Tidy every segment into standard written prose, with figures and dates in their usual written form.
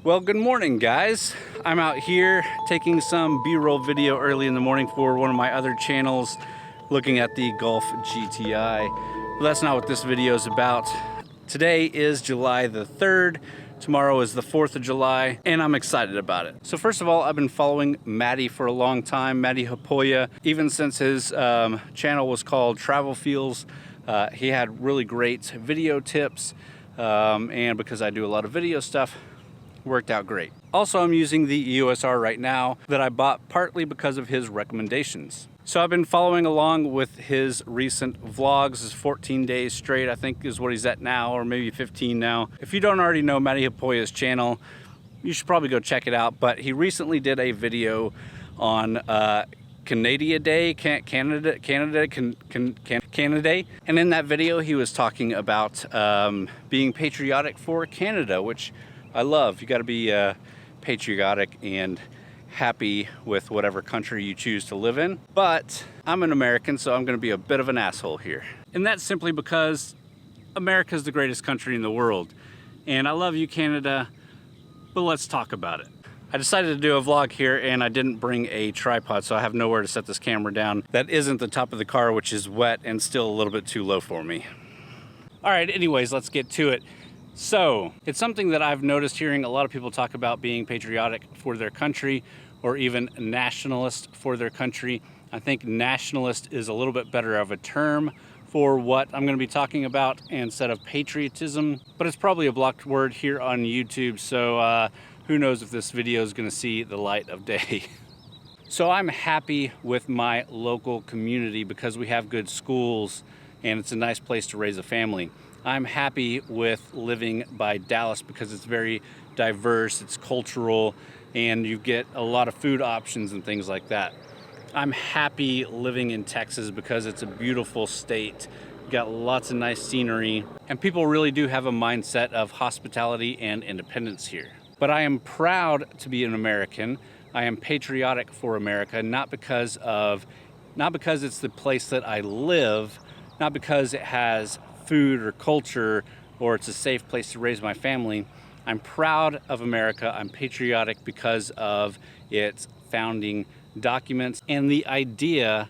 Well, good morning, guys. I'm out here taking some B-roll video early in the morning for one of my other channels, looking at the Golf GTI. But that's not what this video is about. Today is July the 3rd. Tomorrow is the 4th of July, and I'm excited about it. So first of all, I've been following Matti for a long time, Matti Haapoja, even since his channel was called Travel Feels. He had really great video tips, and because I do a lot of video stuff, worked out great. Also, I'm using the EOS R right now that I bought partly because of his recommendations. So I've been following along with his recent vlogs, his 14 days straight, I think is what he's at now, or maybe 15 now. If you don't already know Matti Haapoja's channel, you should probably go check it out. But he recently did a video on Canada Day, Canada Day. And in that video, he was talking about being patriotic for Canada, which I love. You gotta be patriotic and happy with whatever country you choose to live in. But I'm an American, so I'm gonna be a bit of an asshole here. And that's simply because America's the greatest country in the world. And I love you, Canada, but let's talk about it. I decided to do a vlog here and I didn't bring a tripod, so I have nowhere to set this camera down. That isn't the top of the car, which is wet and still a little bit too low for me. All right, anyways, let's get to it. So, it's something that I've noticed hearing a lot of people talk about being patriotic for their country or even nationalist for their country. I think nationalist is a little bit better of a term for what I'm going to be talking about instead of patriotism, but it's probably a blocked word here on YouTube, so who knows if this video is going to see the light of day. So I'm happy with my local community because we have good schools and it's a nice place to raise a family. I'm happy with living by Dallas because it's very diverse, it's cultural, and you get a lot of food options and things like that. I'm happy living in Texas because it's a beautiful state. You got lots of nice scenery, and people really do have a mindset of hospitality and independence here. But I am proud to be an American. I am patriotic for America, not because it's the place that I live, not because it has food or culture or it's a safe place to raise my family. I'm proud of America. I'm patriotic because of its founding documents and the idea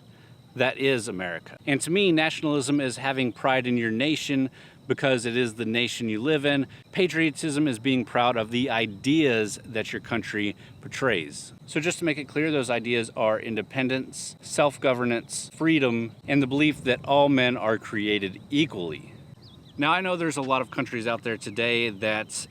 that is America. And to me, nationalism is having pride in your nation because it is the nation you live in. Patriotism is being proud of the ideas that your country portrays. So just to make it clear, those ideas are independence, self-governance, freedom, and the belief that all men are created equally. Now, I know there's a lot of countries out there today that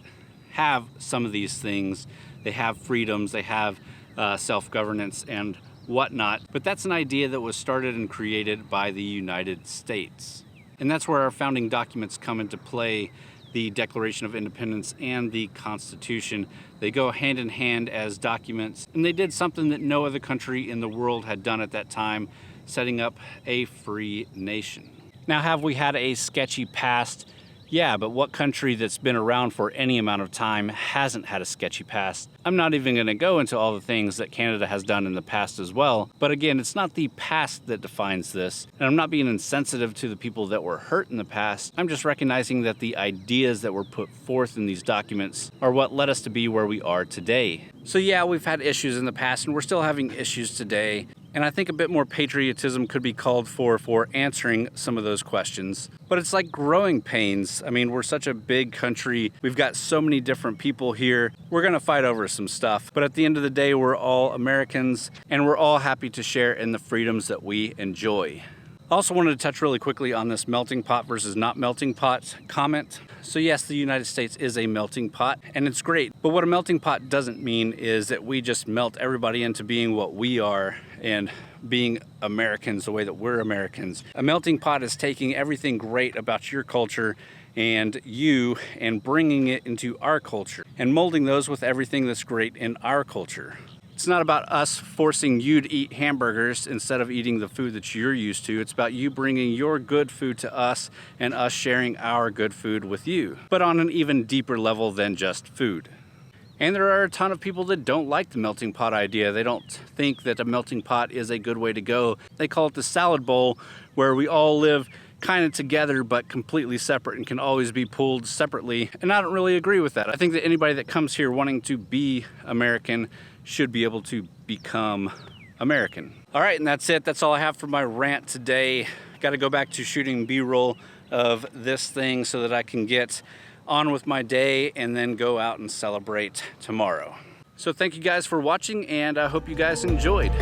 have some of these things. They have freedoms, they have self-governance and whatnot, but that's an idea that was started and created by the United States. And that's where our founding documents come into play, the Declaration of Independence and the Constitution. They go hand in hand as documents, and they did something that no other country in the world had done at that time, setting up a free nation. Now, have we had a sketchy past? Yeah, but what country that's been around for any amount of time hasn't had a sketchy past? I'm not even going to go into all the things that Canada has done in the past as well. But again, it's not the past that defines this. And I'm not being insensitive to the people that were hurt in the past. I'm just recognizing that the ideas that were put forth in these documents are what led us to be where we are today. So yeah, we've had issues in the past and we're still having issues today. And I think a bit more patriotism could be called for answering some of those questions. But it's like growing pains. I mean, we're such a big country. We've got so many different people here. We're gonna fight over some stuff. But at the end of the day, we're all Americans and we're all happy to share in the freedoms that we enjoy. I also wanted to touch really quickly on this melting pot versus not melting pot comment. So yes, the United States is a melting pot and it's great. But what a melting pot doesn't mean is that we just melt everybody into being what we are and being Americans the way that we're Americans. A melting pot is taking everything great about your culture and you and bringing it into our culture and molding those with everything that's great in our culture. It's not about us forcing you to eat hamburgers instead of eating the food that you're used to. It's about you bringing your good food to us and us sharing our good food with you, but on an even deeper level than just food. And there are a ton of people that don't like the melting pot idea. They don't think that a melting pot is a good way to go. They call it the salad bowl, where we all live kind of together but completely separate and can always be pulled separately, and I don't really agree with that. I think that anybody that comes here wanting to be American should be able to become American. All right, and that's it. That's all I have for my rant today. Got to go back to shooting B-roll of this thing so that I can get on with my day and then go out and celebrate tomorrow. So thank you guys for watching, and I hope you guys enjoyed.